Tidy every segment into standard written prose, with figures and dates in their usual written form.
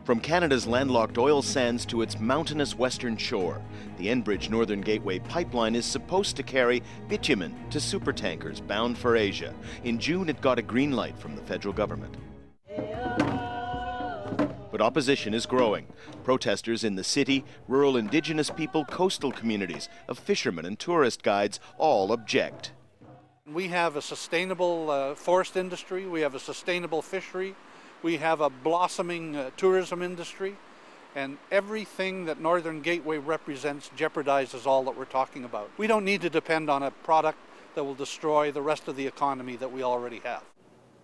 From Canada's landlocked oil sands to its mountainous western shore, the Enbridge Northern Gateway pipeline is supposed to carry bitumen to supertankers bound for Asia. In June, it got a green light from the federal government. But opposition is growing. Protesters in the city, rural Indigenous people, coastal communities, of fishermen and tourist guides all object. We have a sustainable forest industry, we have a sustainable fishery, we have a blossoming tourism industry, and everything that Northern Gateway represents jeopardizes all that we're talking about. We don't need to depend on a product that will destroy the rest of the economy that we already have.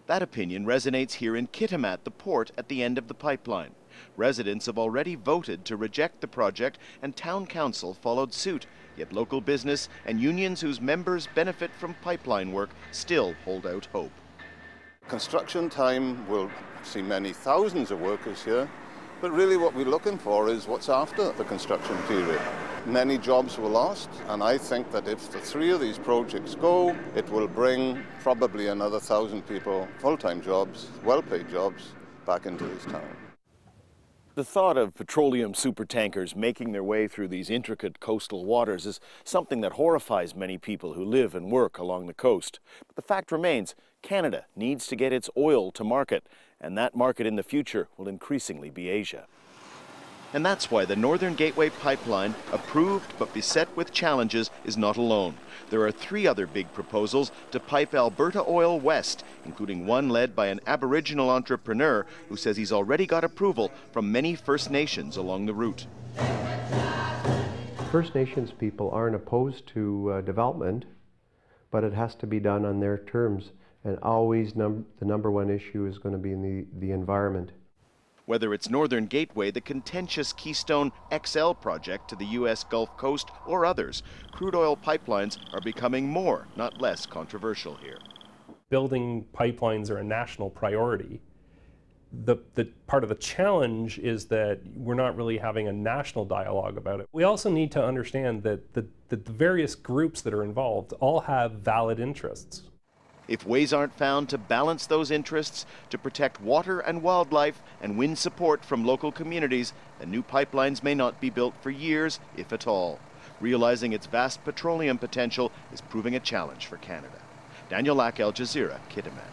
That opinion resonates here in Kitimat, the port at the end of the pipeline. Residents have already voted to reject the project, and town council followed suit. Yet local business and unions whose members benefit from pipeline work still hold out hope. Construction time will see many thousands of workers here, but really what we're looking for is what's after the construction period. Many jobs were lost, and I think that if the three of these projects go, it will bring probably another 1,000 people, full-time jobs, well-paid jobs, back into this town. The thought of petroleum supertankers making their way through these intricate coastal waters is something that horrifies many people who live and work along the coast. But the fact remains, Canada needs to get its oil to market, and that market in the future will increasingly be Asia. And that's why the Northern Gateway pipeline, approved but beset with challenges, is not alone. There are 3 other big proposals to pipe Alberta oil west, including one led by an Aboriginal entrepreneur who says he's already got approval from many First Nations along the route. First Nations people aren't opposed to development, but it has to be done on their terms. And always the number one issue is going to be in the environment. Whether it's Northern Gateway, the contentious Keystone XL project to the U.S. Gulf Coast, or others, crude oil pipelines are becoming more, not less, controversial here. Building pipelines are a national priority. The part of the challenge is that we're not really having a national dialogue about it. We also need to understand that the various groups that are involved all have valid interests. If ways aren't found to balance those interests, to protect water and wildlife and win support from local communities, then new pipelines may not be built for years, if at all. Realizing its vast petroleum potential is proving a challenge for Canada. Daniel Lack, Al Jazeera, Kitimat.